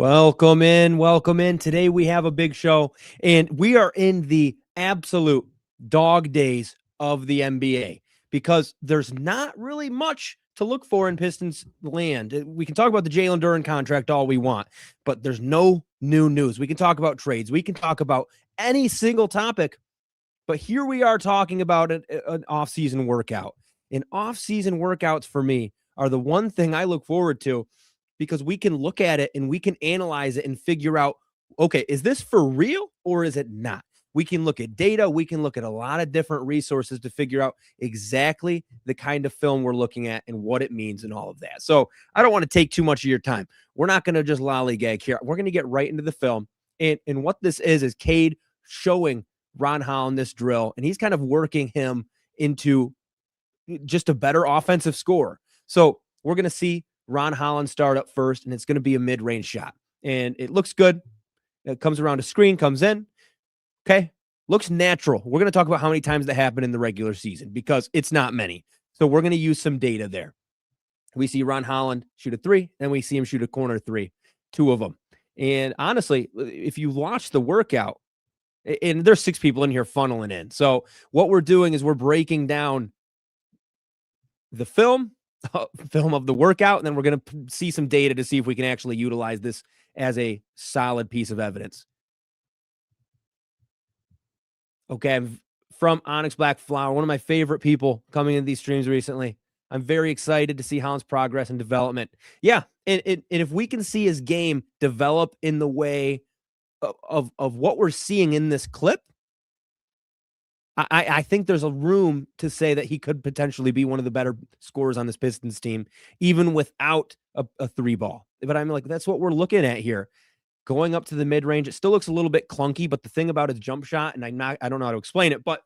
Welcome in. Welcome in. Today we have a big show, and we are in the absolute dog days of the NBA because there's not really much to look for in Pistons land. We can talk about the Jalen Duren contract all we want, but there's no new news. We can talk about trades. We can talk about any single topic, but here we are talking about an off-season workout. And off-season workouts for me are the one thing I look forward to because we can look at it and we can analyze it and figure out, okay, is this for real or is it not? We can look at data. We can look at a lot of different resources to figure out exactly the kind of film we're looking at and what it means and all of that. So I don't want to take too much of your time. We're not going to just lollygag here. We're going to get right into the film. And what this is Cade showing Ron Holland this drill, and he's kind of working him into just a better offensive scorer. So we're going to see Ron Holland start up first, and it's going to be a mid-range shot. And it looks good. It comes around a screen, comes in. Okay. Looks natural. We're going to talk about how many times that happened in the regular season because it's not many. So we're going to use some data there. We see Ron Holland shoot a three, and we see him shoot a corner three, two of them. And honestly, if you watch the workout, and there's 6 people in here funneling in. So what we're doing is we're breaking down the film of the workout, and then we're going to see some data to see if we can actually utilize this as a solid piece of evidence. Okay, from Onyx Black Flower, one of my favorite people coming into these streams recently. I'm very excited to see Holland's progress and development. Yeah, and if we can see his game develop in the way of what we're seeing in this clip, I think there's a room to say that he could potentially be one of the better scorers on this Pistons team, even without a three ball. But I'm like, that's what we're looking at here. Going up to the mid-range, it still looks a little bit clunky, but the thing about his jump shot, and I don't know how to explain it, but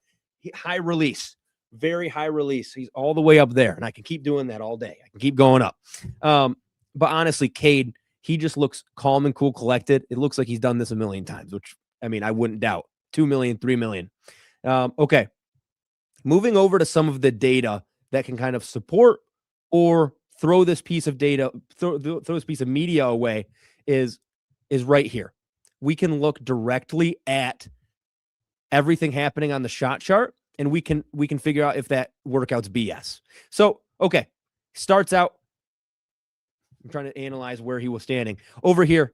high release, very high release. He's all the way up there, and I can keep doing that all day. I can keep going up. But honestly, Cade, he just looks calm and cool, collected. It looks like he's done this a million times, which, I mean, I wouldn't doubt. 2 million, 3 million. Okay. Moving over to some of the data that can kind of support or throw this piece of data, throw this piece of media away is right here. We can look directly at everything happening on the shot chart, and we can figure out if that workout's BS. So, okay. Starts out. I'm trying to analyze where he was standing. Over here,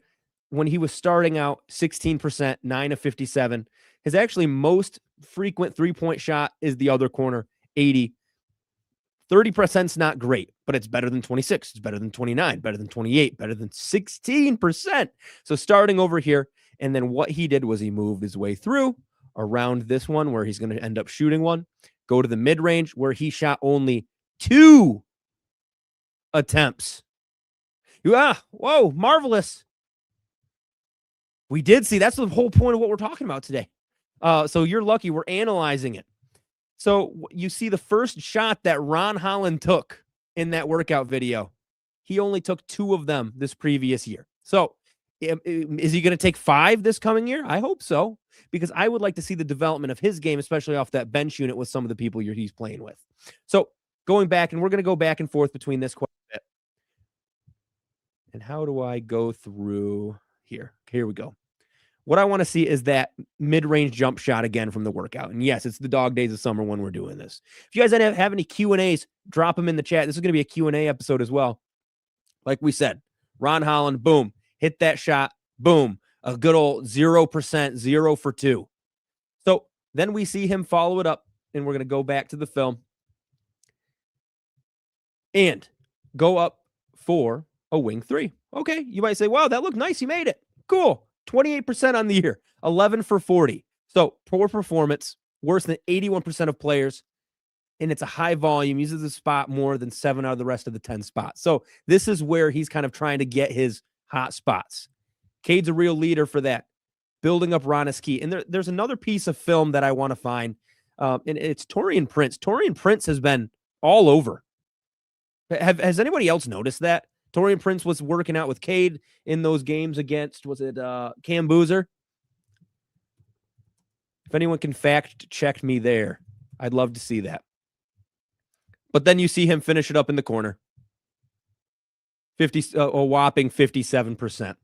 when he was starting out, 16%, 9 of 57. His actually most frequent three-point shot is the other corner, 80. 30%'s not great, but it's better than 26. It's better than 29, better than 28, better than 16%. So starting over here, and then what he did was he moved his way through around this one where he's going to end up shooting one, go to the mid-range where he shot only 2 attempts. Whoa, marvelous. We did see, that's the whole point of what we're talking about today. So you're lucky we're analyzing it. So you see the first shot that Ron Holland took in that workout video. He only took 2 of them this previous year. So is he going to take 5 this coming year? I hope so, because I would like to see the development of his game, especially off that bench unit with some of the people he's playing with. So going back, and we're going to go back and forth between this quite a bit. And how do I go through here? Here we go. What I want to see is that mid-range jump shot again from the workout. And yes, it's the dog days of summer when we're doing this. If you guys have any Q&As, drop them in the chat. This is going to be a Q&A episode as well. Like we said, Ron Holland, boom, hit that shot, boom, a good old 0%, 0 for 2. So then we see him follow it up, and we're going to go back to the film and go up for a wing 3. Okay, you might say, wow, that looked nice. He made it. Cool. 28% on the year, 11 for 40. So poor performance, worse than 81% of players. And it's a high volume, uses the spot more than 7 out of the rest of the 10 spots. So this is where he's kind of trying to get his hot spots. Cade's a real leader for that. Building up Ron is key. And there's another piece of film that I want to find. And it's Taurean Prince. Taurean Prince has been all over. Has anybody else noticed that? Taurean Prince was working out with Cade in those games against, was it Cam Boozer? If anyone can fact check me there, I'd love to see that. But then you see him finish it up in the corner. A whopping 57%.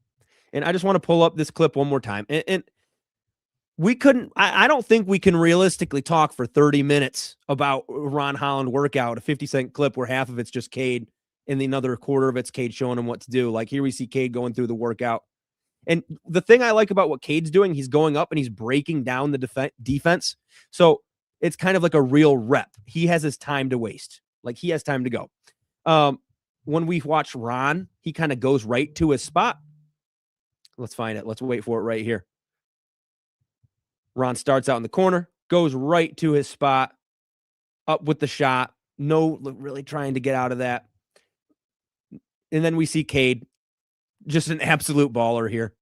And I just want to pull up this clip one more time. And we couldn't, I don't think we can realistically talk for 30 minutes about Ron Holland workout, a 50-second clip where half of it's just Cade and the another quarter of it's Cade showing him what to do. Like here we see Cade going through the workout. And the thing I like about what Cade's doing, he's going up and he's breaking down the defense. So it's kind of like a real rep. He has his time to waste. Like he has time to go. When we watch Ron, he kind of goes right to his spot. Let's find it. Let's wait for it right here. Ron starts out in the corner, goes right to his spot, up with the shot. No, really trying to get out of that. And then we see Cade, just an absolute baller here.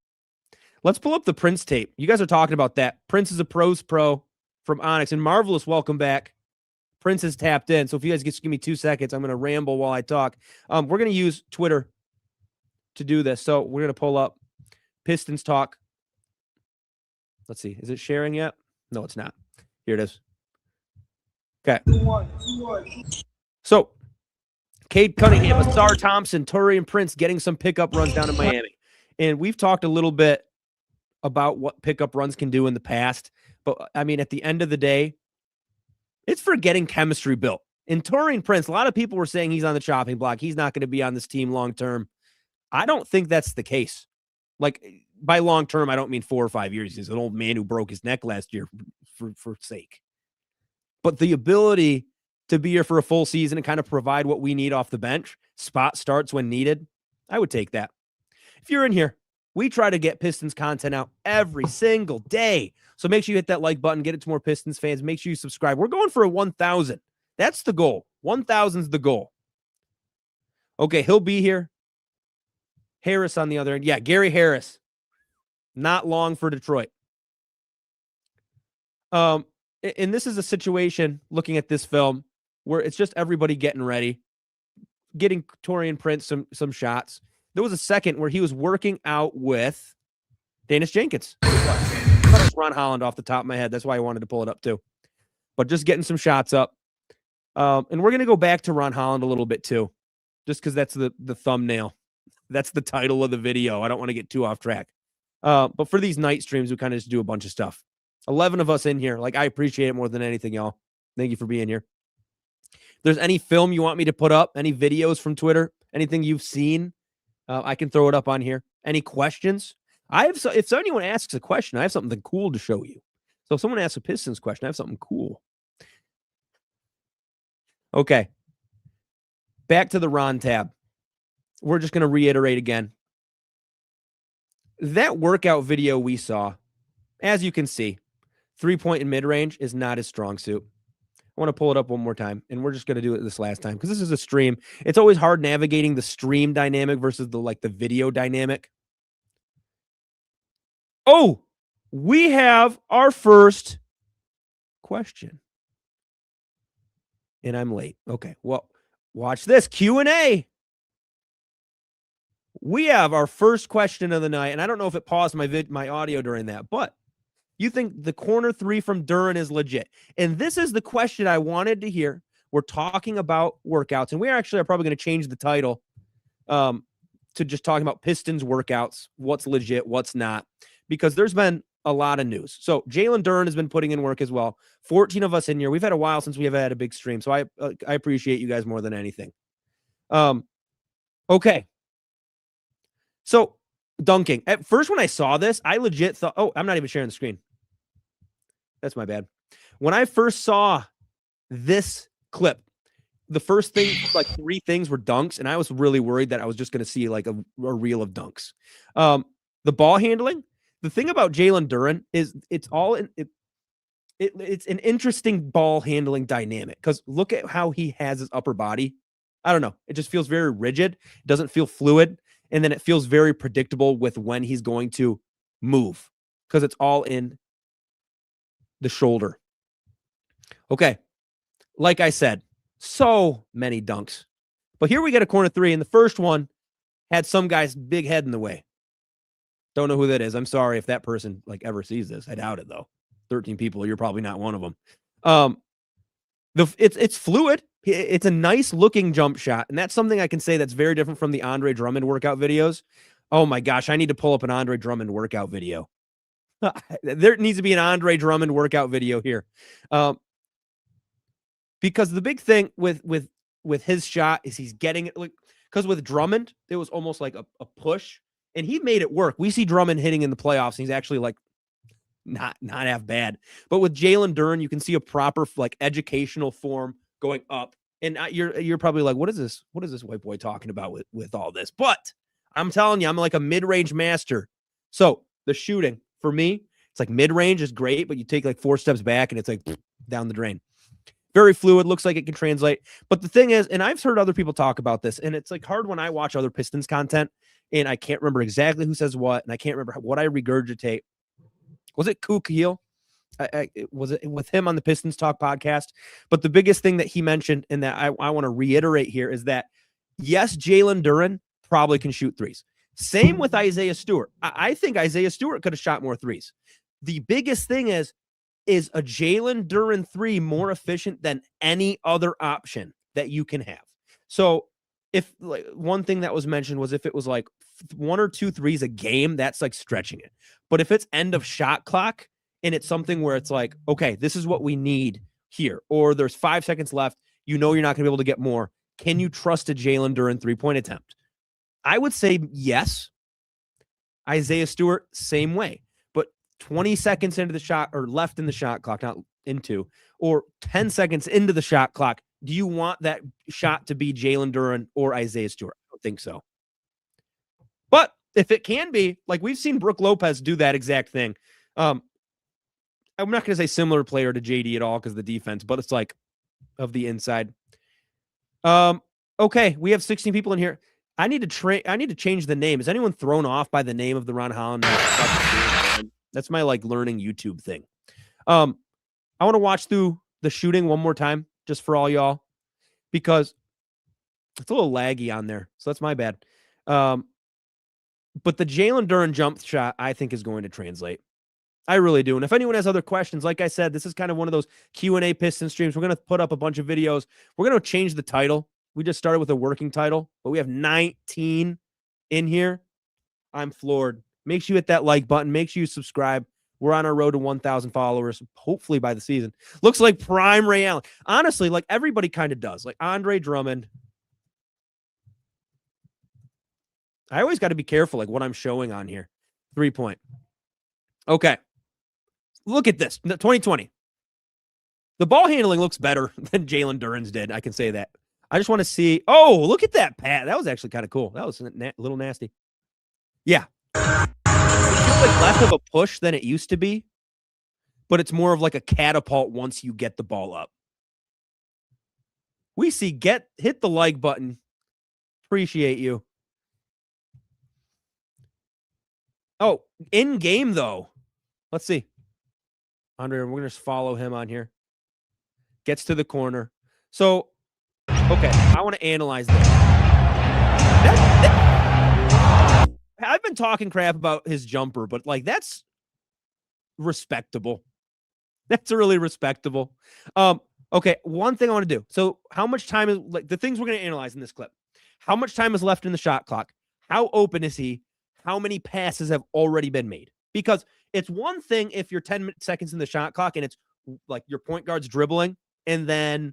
Let's pull up the Prince tape. You guys are talking about that. Prince is a pros pro from Onyx. And Marvelous, welcome back. Prince is tapped in. So if you guys just give me 2 seconds, I'm going to ramble while I talk. We're going to use Twitter to do this. So we're going to pull up Pistons talk. Let's see. Is it sharing yet? No, it's not. Here it is. Okay. So, Cade Cunningham, Ausar Thompson, Taurean Prince getting some pickup runs down in Miami. And we've talked a little bit about what pickup runs can do in the past. But, I mean, at the end of the day, it's for getting chemistry built. And Taurean Prince, a lot of people were saying he's on the chopping block. He's not going to be on this team long term. I don't think that's the case. Like, by long term, I don't mean 4 or 5 years. He's an old man who broke his neck last year, for sake. But the ability to be here for a full season and kind of provide what we need off the bench, spot starts when needed, I would take that. If you're in here, we try to get Pistons content out every single day. So make sure you hit that like button, get it to more Pistons fans. Make sure you subscribe. We're going for a 1,000. That's the goal. 1,000's the goal. Okay, he'll be here. Harris on the other end. Yeah, Gary Harris. Not long for Detroit. And this is a situation, looking at this film, where it's just everybody getting ready, getting Taurean Prince some shots. There was a second where he was working out with Dennis Jenkins. I thought it was Ron Holland off the top of my head. That's why I wanted to pull it up too. But just getting some shots up. And we're going to go back to Ron Holland a little bit too, just because that's the thumbnail. That's the title of the video. I don't want to get too off track. But for these night streams, we kind of just do a bunch of stuff. 11 of us in here. Like, I appreciate it more than anything, y'all. Thank you for being here. If there's any film you want me to put up, any videos from Twitter, anything you've seen, I can throw it up on here. Any questions? If anyone asks a question, I have something cool to show you. So if someone asks a Pistons question, I have something cool. Okay. Back to the Ron tab. We're just going to reiterate again. That workout video we saw, as you can see, 3-point and mid-range is not his strong suit. I want to pull it up one more time, and we're just going to do it this last time because this is a stream. It's always hard navigating the stream dynamic versus the video dynamic. Oh, we have our first question. And I'm late. Okay, well, watch this. Q&A. We have our first question of the night, and I don't know if it paused my audio during that, but you think the corner 3 from Duren is legit? And this is the question I wanted to hear. We're talking about workouts, and we actually are probably going to change the title to just talking about Pistons workouts, what's legit, what's not, because there's been a lot of news. So Jalen Duren has been putting in work as well. 14 of us in here. We've had a while since we have had a big stream, so I appreciate you guys more than anything. Okay. So dunking. At first, when I saw this, I legit thought, oh, I'm not even sharing the screen. That's my bad. When I first saw this clip, the first thing, like 3 things were dunks, and I was really worried that I was just going to see like a reel of dunks. The ball handling. The thing about Jalen Duren is it's an interesting ball handling dynamic because look at how he has his upper body. I don't know. It just feels very rigid. It doesn't feel fluid. And then it feels very predictable with when he's going to move because it's all in the shoulder. Okay. Like I said, so many dunks. But here we get a corner 3, and the first one had some guy's big head in the way. Don't know who that is. I'm sorry if that person ever sees this. I doubt it, though. 13 people, you're probably not one of them. It's fluid. It's a nice looking jump shot, and that's something I can say that's very different from the Andre Drummond workout videos. Oh my gosh, I need to pull up an Andre Drummond workout video. There needs to be an Andre Drummond workout video here. Because the big thing with his shot is he's getting it, like, because with Drummond, it was almost like a push, and he made it work. We see Drummond hitting in the playoffs, and he's actually like not half bad. But with Jalen Duren, you can see a proper like educational form going up. And you're probably like, what is this? What is this white boy talking about with all this? But I'm telling you, I'm like a mid-range master. So the shooting for me, it's like mid-range is great, but you take like 4 steps back and it's like down the drain. Very fluid, looks like it can translate. But the thing is, and I've heard other people talk about this, and it's like hard when I watch other Pistons content and I can't remember exactly who says what, and I can't remember what I regurgitate. Was it Kukil? Was it with him on the Pistons Talk podcast? But the biggest thing that he mentioned and that I want to reiterate here is that, yes, Jalen Duren probably can shoot threes. Same with Isaiah Stewart. I think Isaiah Stewart could have shot more threes. The biggest thing is a Jalen Duren 3 more efficient than any other option that you can have? So if like one thing that was mentioned was if it was like 1 or 2 threes a game, that's like stretching it. But if it's end of shot clock and it's something where it's like, okay, this is what we need here, or there's 5 seconds left, you know you're not going to be able to get more. Can you trust a Jalen Duren 3-point attempt? I would say yes. Isaiah Stewart, same way. But 20 seconds into the shot or left in the shot clock, not into, or 10 seconds into the shot clock, do you want that shot to be Jalen Duren or Isaiah Stewart? I don't think so. But if it can be, like we've seen Brook Lopez do that exact thing. I'm not going to say similar player to JD at all because of the defense, but it's like of the inside. Okay, we have 16 people in here. I need to change the name. Is anyone thrown off by the name of the Ron Holland? That's my like learning YouTube thing. I want to watch through the shooting one more time just for all y'all because it's a little laggy on there. So that's my bad. But the Jalen Duren jump shot, I think, is going to translate. I really do. And if anyone has other questions, like I said, this is kind of one of those Q&A Piston streams. We're going to put up a bunch of videos. We're going to change the title. We just started with a working title, but we have 19 in here. I'm floored. Make sure you hit that like button. Make sure you subscribe. We're on our road to 1,000 followers, hopefully by the season. Looks like prime Ray Allen. Honestly, like everybody kind of does. Like Andre Drummond. I always got to be careful like what I'm showing on here. 3-point. Okay. Look at this. 2020. The ball handling looks better than Jalen Duren's did. I can say that. I just want to see. Oh, look at that, Pat. That was actually kind of cool. That was a little nasty. Yeah. It feels like less of a push than it used to be, but it's more of like a catapult once you get the ball up. We see hit the like button. Appreciate you. Oh, in game though. Let's see. Andre, we're going to just follow him on here. Gets to the corner. So, okay, I want to analyze this. I've been talking crap about his jumper, but like that's respectable. That's really respectable. Okay, one thing I want to do. So, how much time is like the things we're going to analyze in this clip? How much time is left in the shot clock? How open is he? How many passes have already been made? Because it's one thing if you're 10 seconds in the shot clock and it's like your point guard's dribbling and then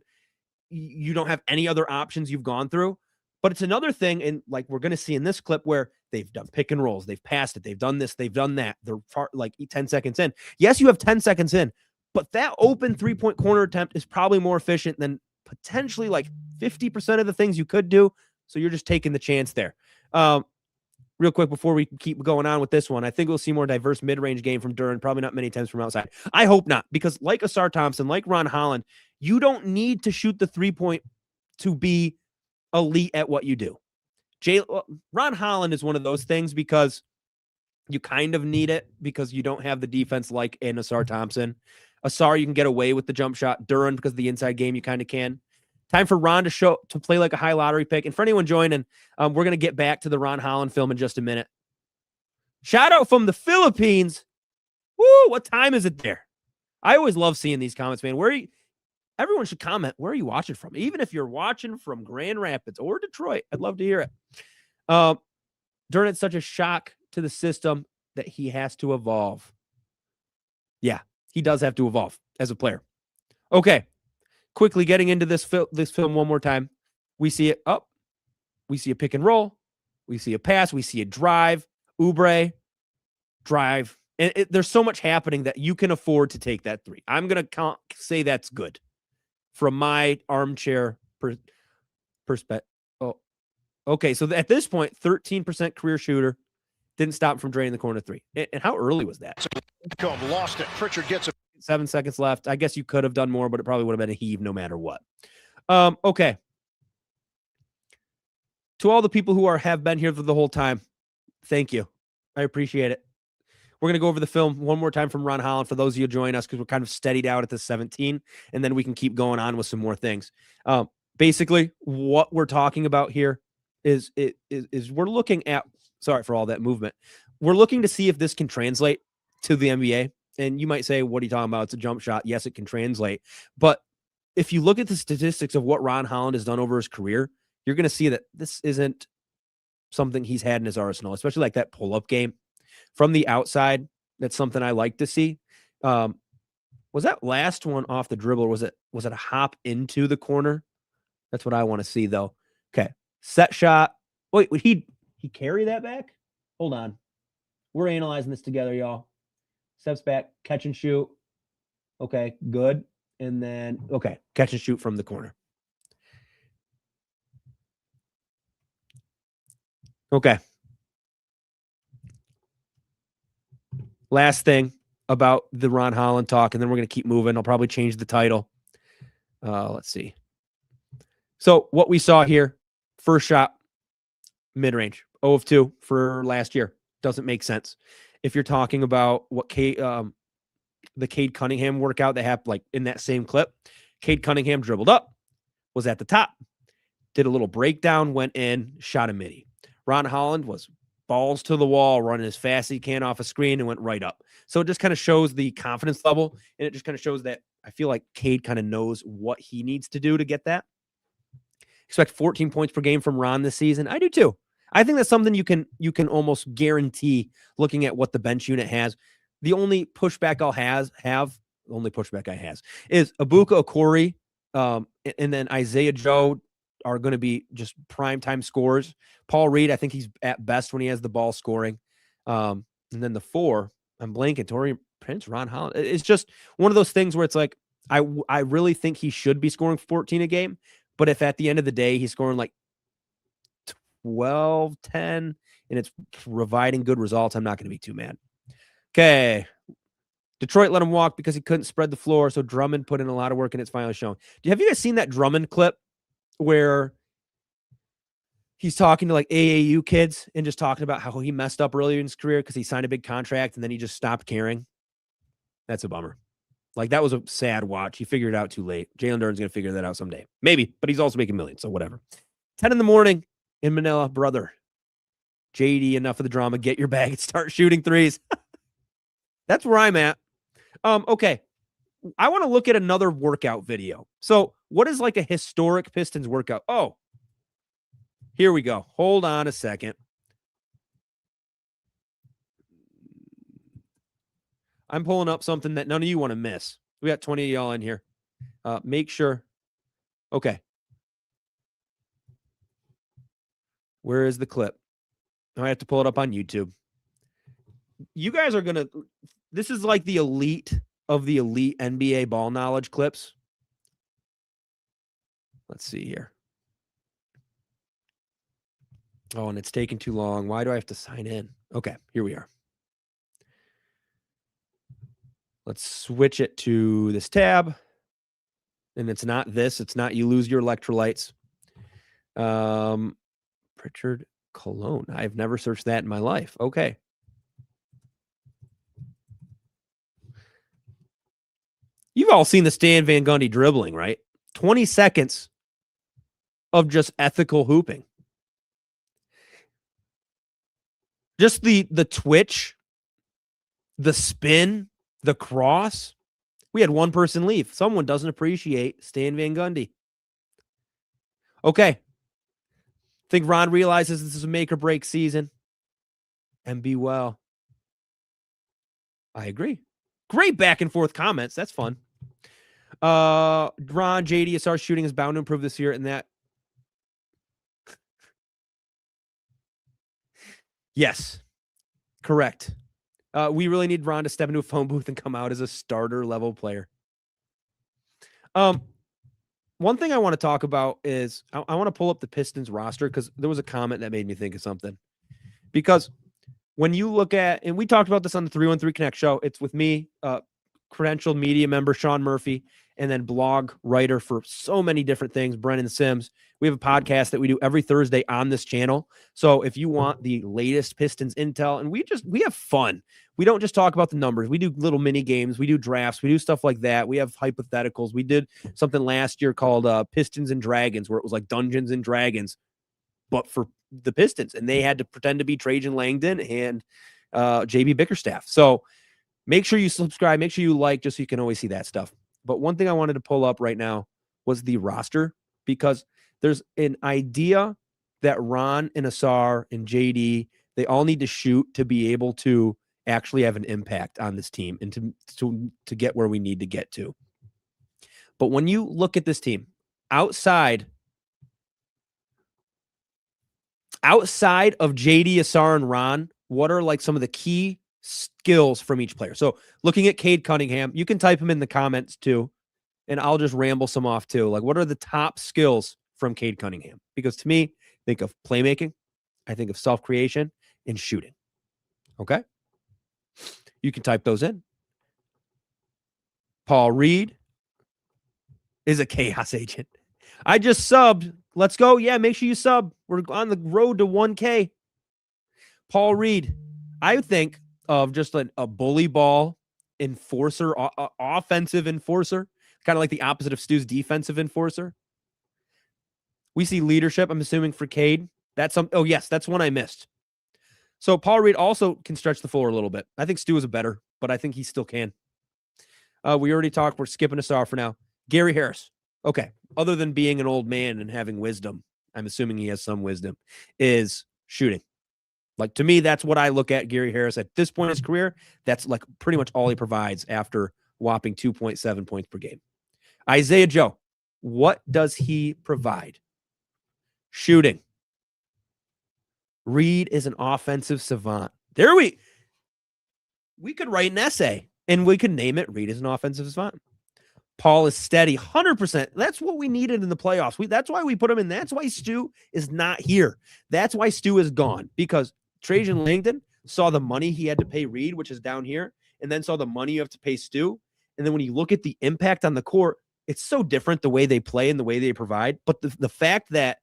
you don't have any other options you've gone through. But it's another thing, and like we're going to see in this clip where they've done pick and rolls, they've passed it, they've done this, they've done that. They're like 10 seconds in. Yes, you have 10 seconds in, but that open 3-point corner attempt is probably more efficient than potentially like 50% of the things you could do. So you're just taking the chance there. Real quick before we keep going on with this one, I think we'll see more diverse mid-range game from Duren, probably not many times from outside. I hope not, because like Ausar Thompson, like Ron Holland, you don't need to shoot the 3-point to be elite at what you do. Ron Holland is one of those things because you kind of need it because you don't have the defense like in Ausar Thompson. Ausar, you can get away with the jump shot. Duren, because of the inside game, you kind of can. Time for Ron to play like a high lottery pick. And for anyone joining, we're going to get back to the Ron Holland film in just a minute. Shout out from the Philippines. Woo, what time is it there? I always love seeing these comments, man. Everyone should comment. Where are you watching from? Even if you're watching from Grand Rapids or Detroit, I'd love to hear it. Duren's such a shock to the system that he has to evolve. Yeah, he does have to evolve as a player. Okay, quickly getting into this film one more time. We see it up. We see a pick and roll. We see a pass. We see a drive. Oubre, drive. And there's so much happening that you can afford to take that three. I'm going to say that's good from my armchair perspective. Oh, okay. So at this point, 13% career shooter. Didn't stop him from draining the corner three. And how early was that? Lost it. Pritchard gets it. 7 seconds left. I guess you could have done more, but it probably would have been a heave no matter what. Okay. To all the people who have been here for the whole time, thank you. I appreciate it. We're going to go over the film one more time from Ron Holland for those of you who join us because we're kind of steadied out at the 17, and then we can keep going on with some more things. Basically, what we're talking about here is we're looking at, sorry for all that movement, we're looking to see if this can translate to the NBA. And you might say, what are you talking about? It's a jump shot. Yes, it can translate. But if you look at the statistics of what Ron Holland has done over his career, you're going to see that this isn't something he's had in his arsenal, especially like that pull-up game. From the outside, that's something I like to see. Was that last one off the dribble, or was it a hop into the corner? That's what I want to see, though. Okay, set shot. Wait, would he carry that back? Hold on. We're analyzing this together, y'all. Steps back, catch and shoot. Okay, good. And then, okay, catch and shoot from the corner. Okay. Last thing about the Ron Holland talk, and then we're going to keep moving. I'll probably change the title. Let's see. So what we saw here, first shot, mid-range, 0 of 2 for last year. Doesn't make sense. If you're talking about what the Cade Cunningham workout that happened like in that same clip, Cade Cunningham dribbled up, was at the top, did a little breakdown, went in, shot a midi. Ron Holland was balls to the wall, running as fast as he can off a screen and went right up. So it just kind of shows the confidence level, and it just kind of shows that I feel like Cade kind of knows what he needs to do to get that. Expect 14 points per game from Ron this season. I do too. I think that's something you can almost guarantee looking at what the bench unit has. The only pushback I'll have is Ibuka Okori, and then Isaiah Joe are going to be just primetime scorers. Paul Reed, I think he's at best when he has the ball scoring. And then the 4, I'm blanking, Torian Prince, Ron Holland. It's just one of those things where it's like, I really think he should be scoring 14 a game. But if at the end of the day, he's scoring like 12, 10, and it's providing good results, I'm not going to be too mad. Okay. Detroit let him walk because he couldn't spread the floor, so Drummond put in a lot of work, and it's finally shown. Have you guys seen that Drummond clip where he's talking to like AAU kids and just talking about how he messed up earlier in his career because he signed a big contract and then he just stopped caring? That's a bummer. Like, that was a sad watch. He figured it out too late. Jalen Duren's going to figure that out someday. Maybe, but he's also making millions, so whatever. 10 in the morning in Manila, brother. JD, enough of the drama. Get your bag and start shooting threes. That's where I'm at. Okay. I want to look at another workout video. So what is like a historic Pistons workout? Oh, here we go. Hold on a second. I'm pulling up something that none of you want to miss. We got 20 of y'all in here. Make sure. Okay. Where is the clip? I have to pull it up on YouTube. You guys are going to, this is like the elite of the elite NBA ball knowledge clips. Let's see here. Oh, and it's taking too long. Why do I have to sign in? Okay, here we are. Let's switch it to this tab. And it's not this. It's not you lose your electrolytes. Pritchard Cologne. I've never searched that in my life. Okay. You've all seen the Stan Van Gundy dribbling, right? 20 seconds of just ethical hooping. Just the twitch, the spin, the cross. We had one person leave. Someone doesn't appreciate Stan Van Gundy. Okay. Think Ron realizes this is a make or break season. And be well. I agree. Great back and forth comments. That's fun. Ron, JD, Ausar shooting is bound to improve this year, and that. Yes, correct. We really need Ron to step into a phone booth and come out as a starter level player. One thing I want to talk about is I want to pull up the Pistons roster because there was a comment that made me think of something. Because when you look at, and we talked about this on the 313 Connect show, it's with me, credentialed media member Sean Murphy, and then blog writer for so many different things, Brennan Sims. We have a podcast that we do every Thursday on this channel. So if you want the latest Pistons intel, and we have fun. We don't just talk about the numbers. We do little mini games. We do drafts. We do stuff like that. We have hypotheticals. We did something last year called Pistons and Dragons, where it was like Dungeons and Dragons, but for the Pistons, and they had to pretend to be Trajan Langdon and JB Bickerstaff. So make sure you subscribe, make sure you like, just so you can always see that stuff. But one thing I wanted to pull up right now was the roster, because there's an idea that Ron and Ausar and JD, they all need to shoot to be able to actually have an impact on this team and to get where we need to get to. But when you look at this team, outside of JD, Ausar, and Ron, what are like some of the key skills from each player? So looking at Cade Cunningham, you can type him in the comments too, and I'll just ramble some off too. Like, what are the top skills from Cade Cunningham? Because to me, think of playmaking, I think of self-creation, and shooting. Okay? You can type those in. Paul Reed is a chaos agent. I just subbed. Let's go. Yeah, make sure you sub. We're on the road to 1K. Paul Reed, I think of just a bully ball enforcer, offensive enforcer, kind of like the opposite of Stu's defensive enforcer. We see leadership, I'm assuming, for Cade. Oh, yes, that's one I missed. So Paul Reed also can stretch the floor a little bit. I think Stu is a better, but I think he still can. We already talked. We're skipping Ausar for now. Gary Harris. Okay. Other than being an old man and having wisdom, I'm assuming he has some wisdom, is shooting. Like, to me, that's what I look at Gary Harris at this point in his career. That's like pretty much all he provides after whopping 2.7 points per game. Isaiah Joe, what does he provide? Shooting. Reed is an offensive savant. We could write an essay and we could name it Reed is an offensive savant. Paul is steady, 100%. That's what we needed in the playoffs. That's why we put him in. That's why Stu is not here. That's why Stu is gone, because Trajan Langdon saw the money he had to pay Reed, which is down here, and then saw the money you have to pay Stu. And then when you look at the impact on the court, it's so different the way they play and the way they provide. But the fact that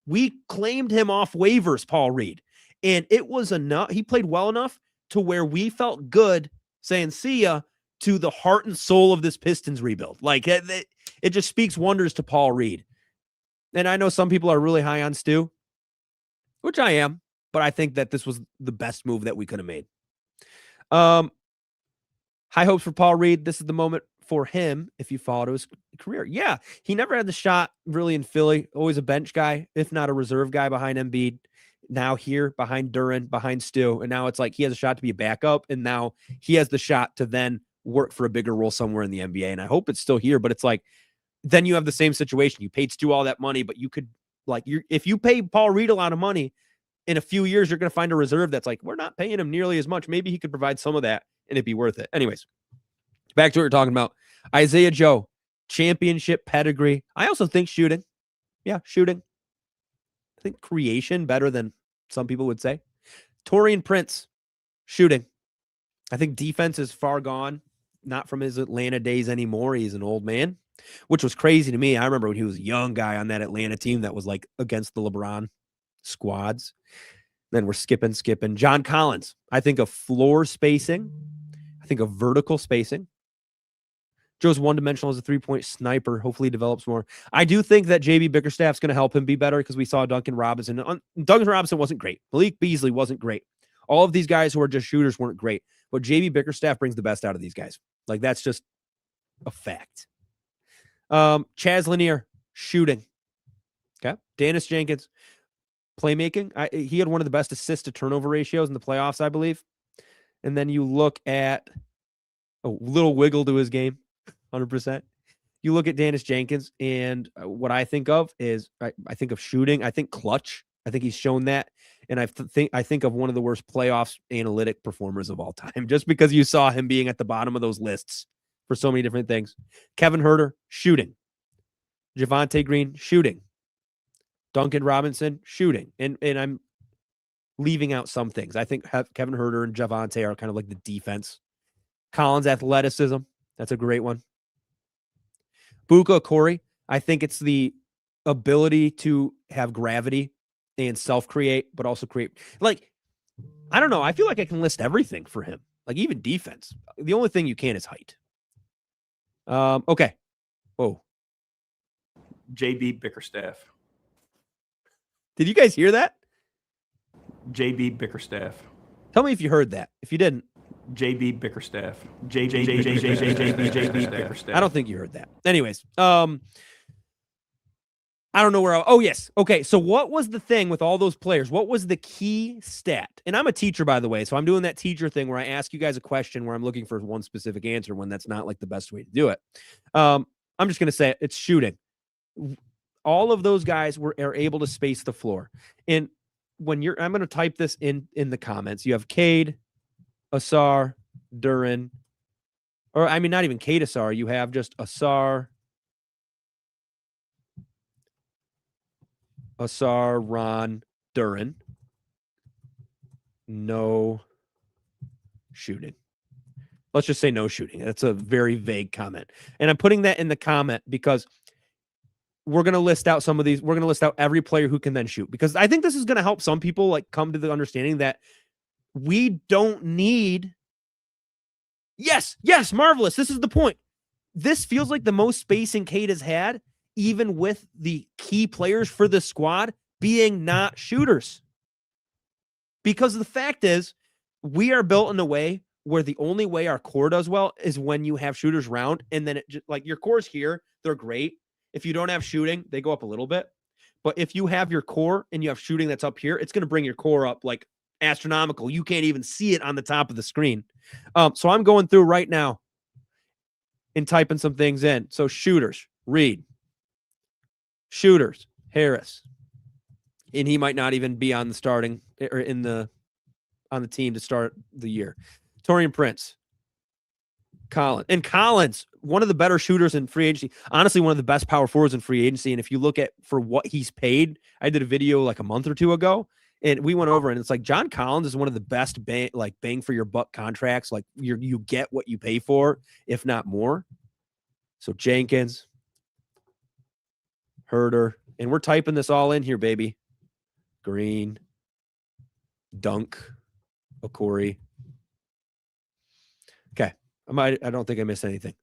we claimed him off waivers, Paul Reed, and it was enough. He played well enough to where we felt good saying, see ya, to the heart and soul of this Pistons rebuild. Like, it just speaks wonders to Paul Reed. And I know some people are really high on Stu, which I am, but I think that this was the best move that we could have made. High hopes for Paul Reed. This is the moment for him if you followed his career. Yeah, he never had the shot really in Philly. Always a bench guy, if not a reserve guy behind Embiid. Now here behind Duren, behind Stu. And now it's like he has a shot to be a backup, and now he has the shot to then work for a bigger role somewhere in the NBA. And I hope it's still here, but it's like, then you have the same situation. You paid Stu all that money, but you could, like, if you pay Paul Reed a lot of money, in a few years, you're going to find a reserve that's like, we're not paying him nearly as much. Maybe he could provide some of that and it'd be worth it. Anyways, back to what we're talking about. Isaiah Joe, championship pedigree. I also think shooting. Yeah, shooting. I think creation better than some people would say. Taurean Prince, shooting. I think defense is far gone. Not from his Atlanta days anymore. He's an old man, which was crazy to me. I remember when he was a young guy on that Atlanta team that was like against the LeBron squads. Then we're skipping. John Collins. I think of floor spacing. I think of vertical spacing. Joe's one-dimensional as a three-point sniper. Hopefully he develops more. I do think that JB Bickerstaff's going to help him be better, because we saw Duncan Robinson. Duncan Robinson wasn't great. Malik Beasley wasn't great. All of these guys who are just shooters weren't great. But JB Bickerstaff brings the best out of these guys. Like, that's just a fact. Chaz Lanier, shooting. Okay. Dennis Jenkins. playmaking. He had one of the best assist to turnover ratios in the playoffs, I believe. And then you look at a little wiggle to his game, 100%. You look at Dennis Jenkins, and what I think of is I think of shooting. I think clutch. I think he's shown that. And I think of one of the worst playoffs analytic performers of all time, just because you saw him being at the bottom of those lists for so many different things. Kevin Huerter, shooting. Javonte Green, shooting. Duncan Robinson, shooting. And I'm leaving out some things. I think Kevin Huerter and Javonte are kind of like the defense. Collins, athleticism. That's a great one. Buka, Corey, I think it's the ability to have gravity and self-create, but also create. Like, I don't know. I feel like I can list everything for him. Like, even defense. The only thing you can is height. Okay. Whoa. JB Bickerstaff. Did you guys hear that? JB Bickerstaff. Tell me if you heard that. If you didn't. JB Bickerstaff. JB Bickerstaff. I don't think you heard that. Anyways, I don't know where. Oh, yes. Okay. So what was the thing with all those players? What was the key stat? And I'm a teacher, by the way. So I'm doing that teacher thing where I ask you guys a question where I'm looking for one specific answer when that's not like the best way to do it. I'm just going to say it's shooting. All of those guys are able to space the floor. And when I'm going to type this in the comments. You have Cade, Ausar, Duren, or I mean, not even Cade Ausar. You have just Ausar, Ron, Duren. No shooting. Let's just say no shooting. That's a very vague comment. And I'm putting that in the comment because we're going to list out some of these. We're going to list out every player who can then shoot, because I think this is going to help some people like come to the understanding that we don't need. Yes, marvelous. This is the point. This feels like the most spacing Cade has had, even with the key players for the squad being not shooters. Because the fact is, we are built in a way where the only way our core does well is when you have shooters around, and then it just, like, your cores here, they're great. If you don't have shooting, they go up a little bit. But if you have your core and you have shooting that's up here, it's going to bring your core up like astronomical. You can't even see it on the top of the screen. So I'm going through right now and typing some things in. So shooters, Reed. Shooters, Harris. And he might not even be on the starting or on the team to start the year. Taurean Prince. Collins, one of the better shooters in free agency. Honestly, one of the best power forwards in free agency. And if you look at for what he's paid, I did a video like a month or two ago, and we went over, and it's like John Collins is one of the best bang for your buck contracts. Like you get what you pay for, if not more. So Jenkins, Huerter, and we're typing this all in here, baby. Green, Dunk, Okori. Okay. I don't think I missed anything.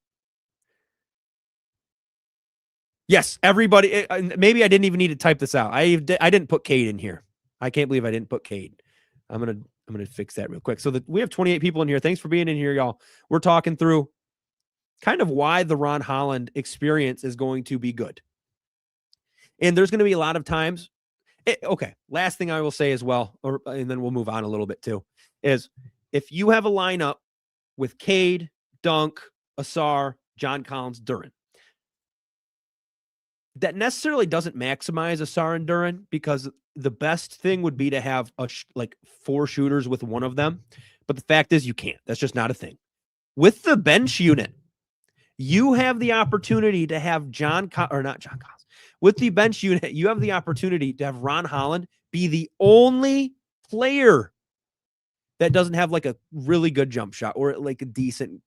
Yes, everybody. Maybe I didn't even need to type this out. I didn't put Cade in here. I can't believe I didn't put Cade. I'm gonna fix that real quick. So we have 28 people in here. Thanks for being in here, y'all. We're talking through kind of why the Ron Holland experience is going to be good. And there's going to be a lot of times. Okay, last thing I will say as well, and then we'll move on a little bit too, is if you have a lineup with Cade, Dunk, Ausar, John Collins, Duren, that necessarily doesn't maximize Ausar and Duren, because the best thing would be to have like 4 shooters with one of them. But the fact is, you can't. That's just not a thing. With the bench unit, you have the opportunity to have with the bench unit, you have the opportunity to have Ron Holland be the only player that doesn't have like a really good jump shot or like a decent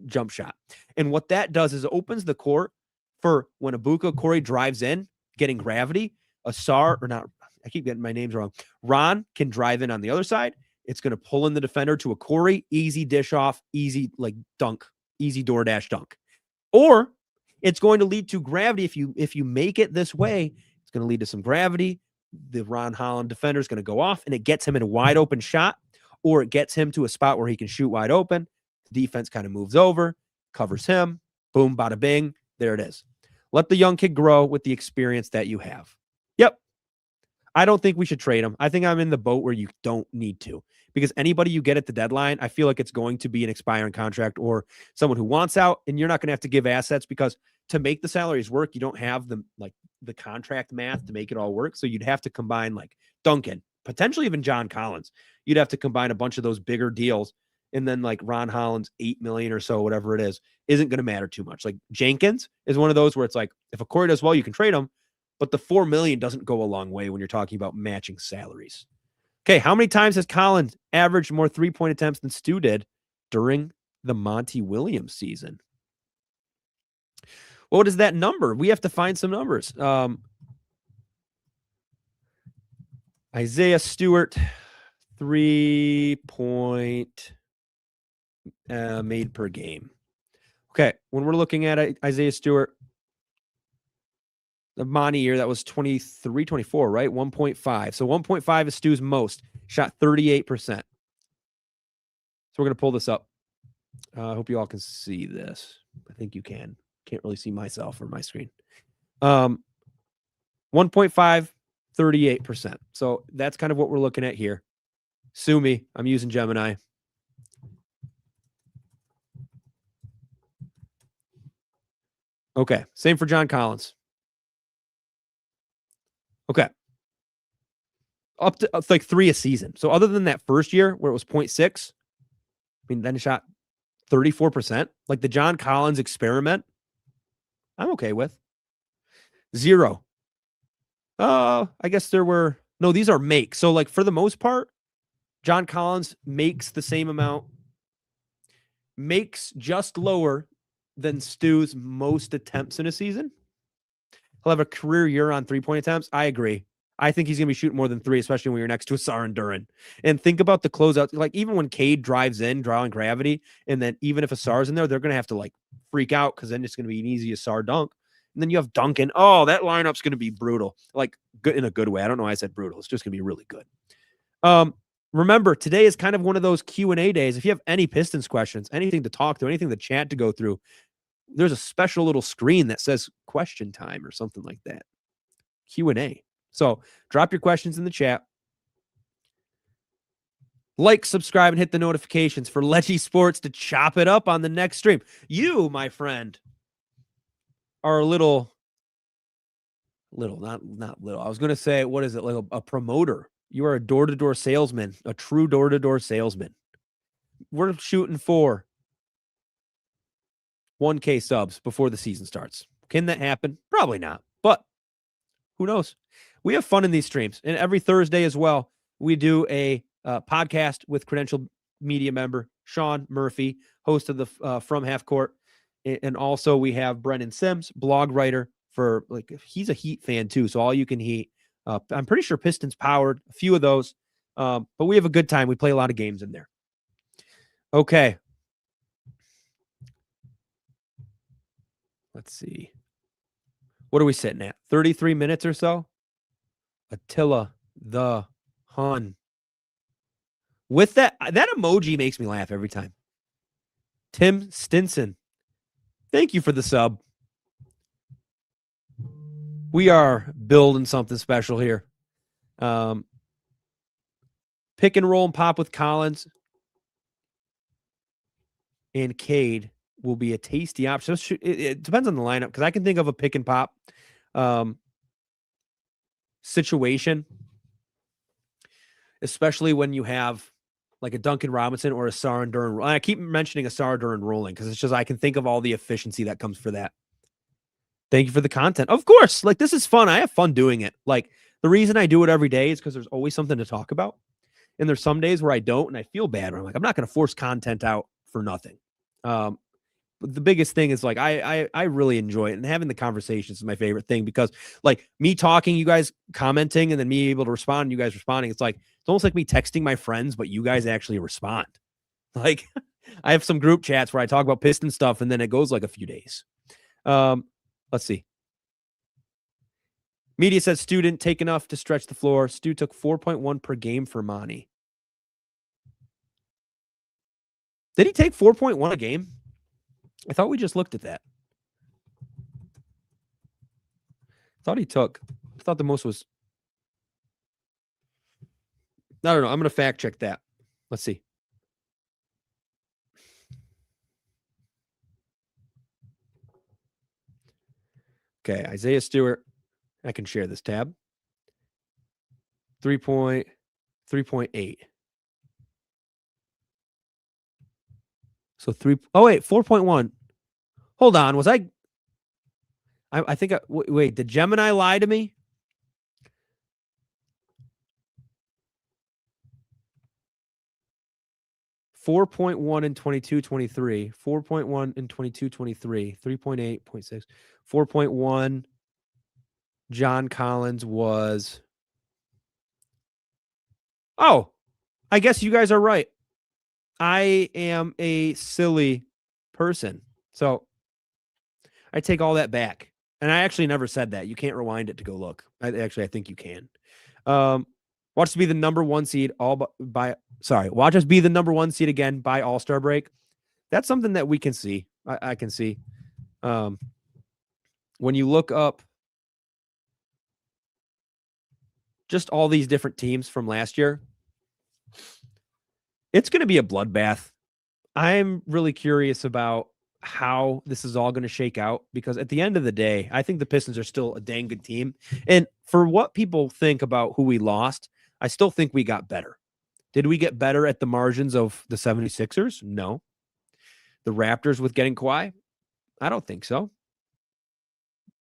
jump shot. And what that does is it opens the court for when Abuka Corey drives in, getting gravity. Ausar, or not, I keep getting my names wrong. Ron can drive in on the other side. It's going to pull in the defender to a Corey, easy dish off, easy like dunk, easy DoorDash dunk. Or it's going to lead to gravity. If you make it this way, it's going to lead to some gravity. The Ron Holland defender is going to go off, and it gets him in a wide open shot, or it gets him to a spot where he can shoot wide open. The defense kind of moves over, covers him. Boom, bada bing. There it is. Let the young kid grow with the experience that you have. Yep. I don't think we should trade him. I think I'm in the boat where you don't need to, because anybody you get at the deadline, I feel like it's going to be an expiring contract or someone who wants out, and you're not going to have to give assets, because to make the salaries work, you don't have the contract math to make it all work. So you'd have to combine like Duncan, potentially even John Collins. You'd have to combine a bunch of those bigger deals. And then like Ron Holland's $8 million or so, whatever it is, isn't going to matter too much. Like Jenkins is one of those where it's like, if a Corey does well, you can trade him, but the $4 million doesn't go a long way when you're talking about matching salaries. Okay, how many times has Collins averaged more 3-point attempts than Stu did during the Monty Williams season? What is that number? We have to find some numbers. Isaiah Stewart, 3-point made per game. Okay, when we're looking at Isaiah Stewart, the Monty year, that was 23, 24, right? 1.5. So 1.5 is Stu's most. Shot 38%. So we're going to pull this up. I hope you all can see this. I think you can. Can't really see myself or my screen. 1.5, 38%. So that's kind of what we're looking at here. Sue me. I'm using Gemini. Okay, same for John Collins. Okay. Up to like 3 a season. So other than that first year where it was 0.6, I mean, then he shot 34%. Like the John Collins experiment, I'm okay with. 0. I guess there were, no, these are makes. So like for the most part, John Collins makes the same amount, makes just lower than Stu's most attempts in a season. He'll have a career year on 3-point attempts. I agree. I think he's going to be shooting more than 3, especially when you're next to Ausar and Duren. And think about the closeouts. Like even when Cade drives in, drawing gravity, and then even if Ausar's in there, they're going to have to like freak out, because then it's going to be an easy Ausar dunk. And then you have Duncan. Oh, that lineup's going to be brutal. Like good in a good way. I don't know why I said brutal. It's just going to be really good. Remember, today is kind of one of those Q&A days. If you have any Pistons questions, anything to talk to, anything to chat to go through, there's a special little screen that says question time or something like that. Q&A. So drop your questions in the chat. Like, subscribe, and hit the notifications for Leggy Sports to chop it up on the next stream. You, my friend, are a little, not little. I was going to say, what is it? Like a promoter. You are a door-to-door salesman, a true door-to-door salesman. We're shooting for 1K subs before the season starts. Can that happen? Probably not, but who knows? We have fun in these streams. And every Thursday as well, we do a podcast with credentialed media member Sean Murphy, host of the From Half Court. And also we have Brennan Sims, blog writer for, like, he's a Heat fan too. So all you can Heat. I'm pretty sure Pistons powered a few of those. But we have a good time. We play a lot of games in there. Okay. Let's see. What are we sitting at? 33 minutes or so? Attila the Hun. With that emoji makes me laugh every time. Tim Stinson. Thank you for the sub. We are building something special here. Pick and roll and pop with Collins and Cade will be a tasty option. It depends on the lineup, because I can think of a pick and pop situation, especially when you have like a Duncan Robinson or a Ausar and Duren. I keep mentioning Ausar Duren rolling because it's just, I can think of all the efficiency that comes for that. Thank you for the content. Of course, like this is fun. I have fun doing it. Like the reason I do it every day is because there's always something to talk about. And there's some days where I don't, and I feel bad. Where I'm like, I'm not going to force content out for nothing. But the biggest thing is like, I really enjoy it, and having the conversations is my favorite thing, because like me talking, you guys commenting, and then me able to respond, you guys responding. It's like, it's almost like me texting my friends, but you guys actually respond. Like I have some group chats where I talk about Piston stuff, and then it goes like a few days. Let's see. Media says Stu didn't take enough to stretch the floor. Stu took 4.1 per game for Monty. Did he take 4.1 a game? I thought we just looked at that. I thought the most was I don't know. I'm going to fact check that. Let's see. Okay, Isaiah Stewart. I can share this tab. 3.8. So 4.1. Hold on. Was I think wait, did Gemini lie to me? .1 in 22-23, 4.1 in 22-23, 3.8.6, 4.1. John Collins was. Oh, I guess you guys are right. I am a silly person. So I take all that back. And I actually never said that. You can't rewind it to go look. I think you can. Watch us be the number 1 seed watch us be the number 1 seed again by All-Star break. That's something that we can see. I can see. When you look up just all these different teams from last year, it's going to be a bloodbath. I'm really curious about how this is all going to shake out, because at the end of the day, I think the Pistons are still a dang good team. And for what people think about who we lost, I still think we got better. Did we get better at the margins of the 76ers? No. The Raptors with getting Kawhi? I don't think so.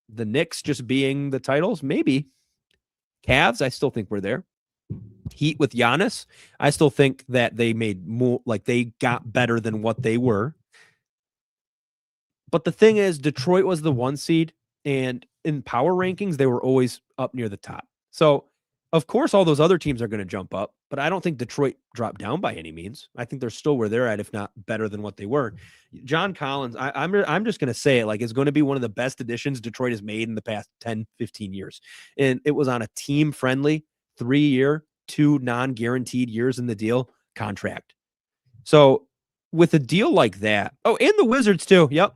The Knicks just being the titles? Maybe. Cavs? I still think we're there. Heat with Giannis? I still think that they made more, like they got better than what they were. But the thing is, Detroit was the 1 seed, and in power rankings, they were always up near the top. So, of course, all those other teams are going to jump up, but I don't think Detroit dropped down by any means. I think they're still where they're at, if not better than what they were. John Collins, I'm just going to say it, like, is going to be one of the best additions Detroit has made in the past 10, 15 years. And it was on a team-friendly 3-year, 2 non-guaranteed years in the deal contract. So, with a deal like that, and the Wizards too, yep.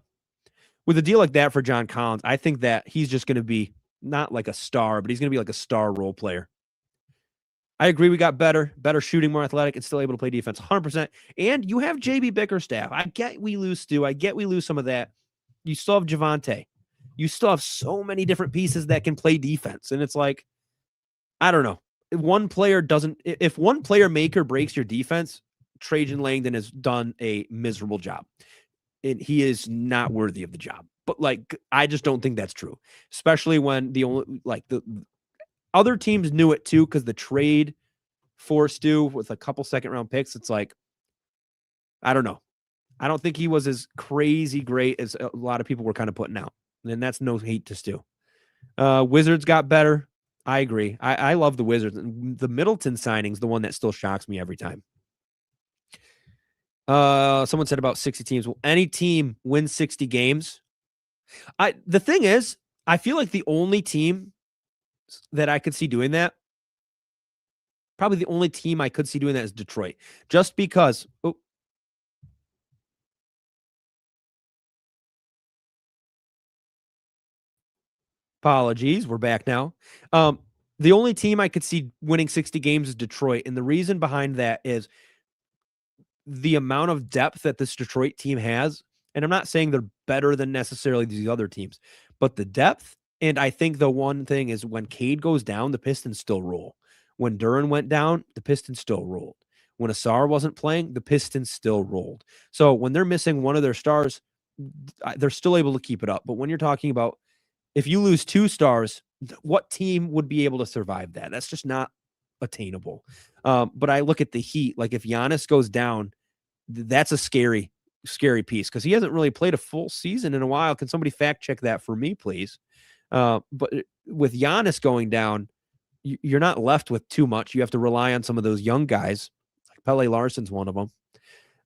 With a deal like that for John Collins, I think that he's just going to be not like a star, but he's going to be like a star role player. I agree we got better shooting, more athletic, and still able to play defense 100%. And you have JB Bickerstaff. I get we lose Stu. I get we lose some of that. You still have Javante. You still have so many different pieces that can play defense. And it's like, I don't know. If one player make or breaks your defense, Trajan Langdon has done a miserable job. And he is not worthy of the job. But like, I just don't think that's true, especially when the other teams knew it too, because the trade for Stu with a couple second-round picks, it's like, I don't know. I don't think he was as crazy great as a lot of people were kind of putting out. And that's no hate to Stu. Wizards got better. I agree. I love the Wizards. The Middleton signing's the one that still shocks me every time. Someone said about 60 teams. Will any team win 60 games? The thing is, I feel like the only team that I could see doing that, probably the only team I could see doing that is Detroit. Just because. Apologies. We're back now. The only team I could see winning 60 games is Detroit. And the reason behind that is the amount of depth that this Detroit team has. And I'm not saying they're better than necessarily these other teams, but the depth. And I think the one thing is when Cade goes down, the Pistons still roll. When Duren went down, the Pistons still rolled. When Ausar wasn't playing, the Pistons still rolled. So when they're missing one of their stars, they're still able to keep it up. But when you're talking about if you lose 2 stars, what team would be able to survive that? That's just not attainable. But I look at the Heat, like if Giannis goes down, that's a scary piece because he hasn't really played a full season in a while. Can somebody fact check that for me, please? But with Giannis going down, you're not left with too much. You have to rely on some of those young guys. Like Pele Larson's one of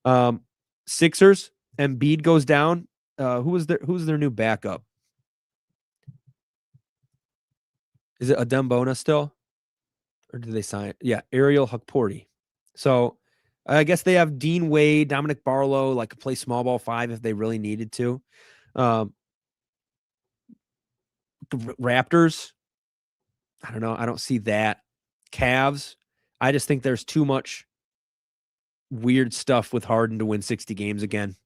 them. Sixers, Embiid goes down. Who's their new backup? Is it Adembona still? Or did they sign? Yeah, Ariel Hukporti. So I guess they have Dean Wade, Dominic Barlow, like play small ball 5 if they really needed to. Raptors, I don't know. I don't see that. Cavs, I just think there's too much weird stuff with Harden to win 60 games again.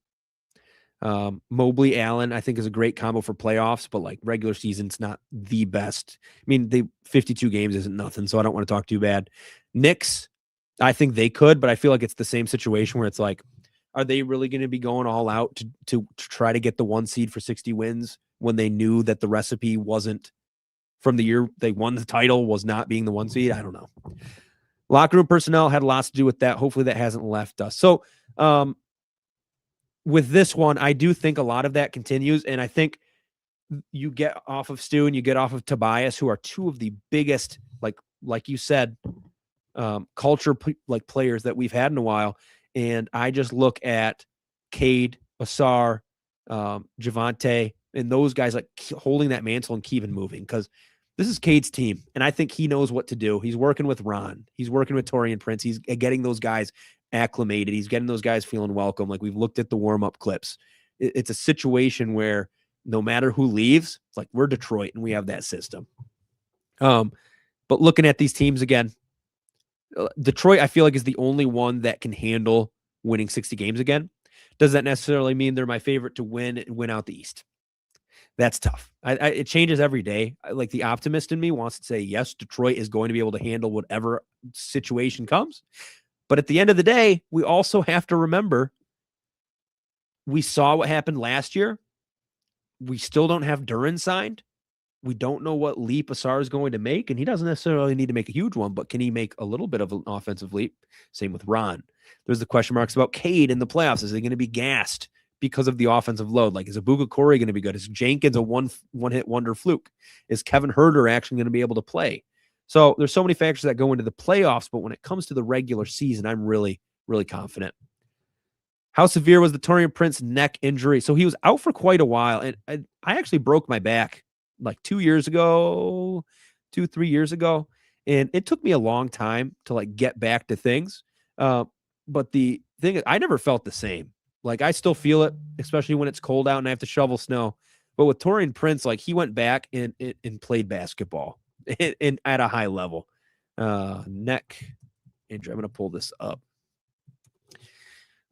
Mobley Allen, I think, is a great combo for playoffs, but like regular season's not the best. I mean, 52 games isn't nothing, so I don't want to talk too bad. Knicks, I think they could, but I feel like it's the same situation where it's like, are they really going to be going all out to try to get the 1 seed for 60 wins when they knew that the recipe wasn't from the year they won the title was not being the 1 seed? I don't know. Locker room personnel had lots to do with that. Hopefully that hasn't left us. So, with this one, I do think a lot of that continues. And I think you get off of Stu and you get off of Tobias, who are two of the biggest, like you said, culture players that we've had in a while. And I just look at Cade, Ausar, Javante, and those guys like holding that mantle and keeping moving, because this is Cade's team. And I think he knows what to do. He's working with Ron. He's working with Taurean Prince. He's getting those guys acclimated. He's getting those guys feeling welcome. Like we've looked at the warm-up clips. It's a situation where no matter who leaves, it's like we're Detroit and we have that system. But looking at these teams again, Detroit, I feel like, is the only one that can handle winning 60 games again. Does that necessarily mean they're my favorite to win out the East? That's tough. It changes every day. Like the optimist in me wants to say, yes, Detroit is going to be able to handle whatever situation comes. But at the end of the day, we also have to remember we saw what happened last year. We still don't have Duren signed. We don't know what leap Ausar is going to make, and he doesn't necessarily need to make a huge one, but can he make a little bit of an offensive leap? Same with Ron. There's the question marks about Cade in the playoffs. Is he going to be gassed because of the offensive load? Like, is Abuga Corey going to be good? Is Jenkins a one-hit wonder fluke? Is Kevin Huerter actually going to be able to play? So there's so many factors that go into the playoffs, but when it comes to the regular season, I'm really, really confident. How severe was the Taurean Prince neck injury? So he was out for quite a while, and I actually broke my back like 2 years ago, 3 years ago, and it took me a long time to like get back to things. But the thing is, I never felt the same. Like I still feel it, especially when it's cold out and I have to shovel snow. But with Taurean Prince, like he went back and played basketball and at a high level. Neck injury. I'm going to pull this up.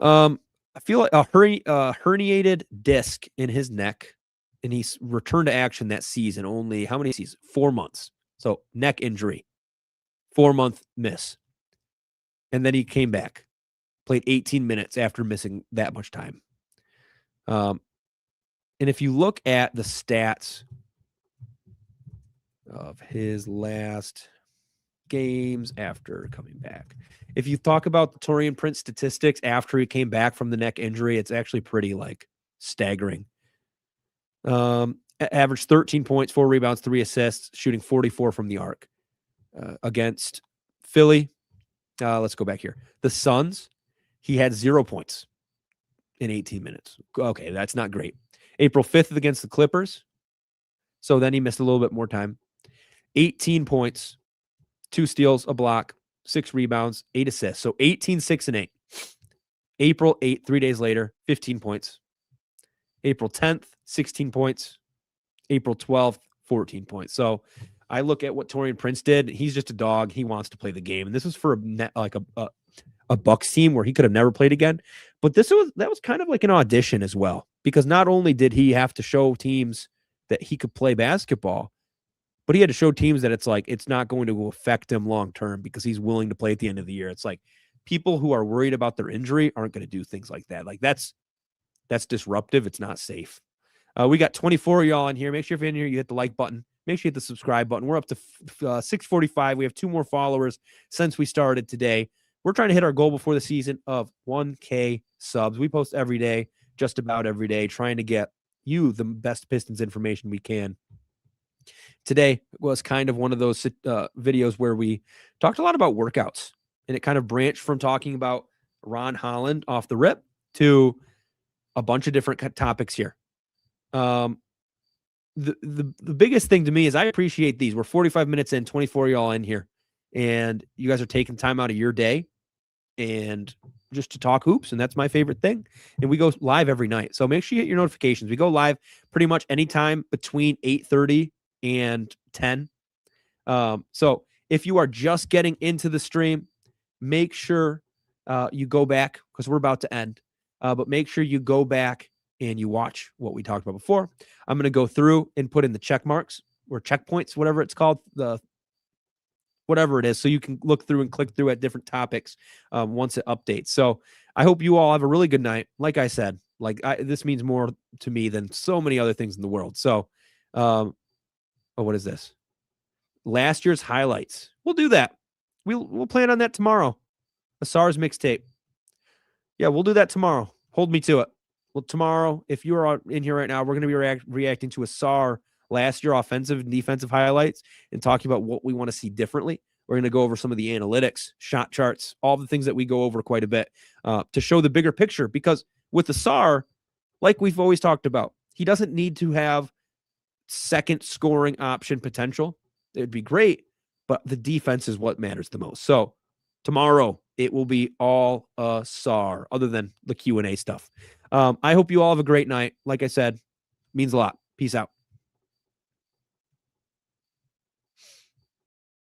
I feel like a herniated disc in his neck, and he's returned to action that season. Only how many seasons? 4 months. So neck injury, 4-month miss. And then he came back, played 18 minutes after missing that much time. And if you look at the stats of his last games after coming back, if you talk about the Taurean Prince statistics after he came back from the neck injury, it's actually pretty like staggering. Averaged 13 points, 4 rebounds, 3 assists, shooting 44 from the arc. Against Philly, let's go back here. The Suns, he had 0 points in 18 minutes. Okay, that's not great. April 5th against the Clippers. So then he missed a little bit more time. 18 points, 2 steals, a block, 6 rebounds, 8 assists. So 18, 6, and 8. April 8th, 3 days later, 15 points. April 10th, 16 points. April 12th, 14 points. So I look at what Taurean Prince did. He's just a dog. He wants to play the game. And this was for a Bucks team where he could have never played again. But that was kind of like an audition as well, because not only did he have to show teams that he could play basketball, but he had to show teams that it's like it's not going to affect him long term because he's willing to play at the end of the year. It's like people who are worried about their injury aren't going to do things like that. Like that's disruptive. It's not safe. We got 24 of y'all in here. Make sure if you're in here, you hit the like button. Make sure you hit the subscribe button. We're up to 645. We have 2 more followers since we started today. We're trying to hit our goal before the season of 1K subs. We post every day, just about every day, trying to get you the best Pistons information we can. Today was kind of one of those videos where we talked a lot about workouts, and it kind of branched from talking about Ron Holland off the rip to a bunch of different topics here. The biggest thing to me is I appreciate these. We're 45 minutes in, 24 y'all in here, and you guys are taking time out of your day and just to talk hoops, and that's my favorite thing. And we go live every night, so make sure you hit your notifications. We go live pretty much anytime between 8:30 and 10. So if you are just getting into the stream, make sure you go back, because we're about to end, but make sure you go back and you watch what we talked about before. I'm going to go through and put in the check marks or checkpoints, whatever it's called, whatever it is, so you can look through and click through at different topics once it updates. So I hope you all have a really good night. Like I said, this means more to me than so many other things in the world. So, what is this? Last year's highlights. We'll do that. We'll plan on that tomorrow. Ausar's mixtape. Yeah, we'll do that tomorrow. Hold me to it. Well, tomorrow, if you are in here right now, we're going to be reacting to Ausar last year offensive and defensive highlights and talking about what we want to see differently. We're going to go over some of the analytics, shot charts, all the things that we go over quite a bit to show the bigger picture. Because with Ausar, like we've always talked about, he doesn't need to have second scoring option potential. It'd be great, but the defense is what matters the most. So tomorrow it will be all Ausar, other than the Q&A stuff. I hope you all have a great night. Like I said, means a lot. Peace out.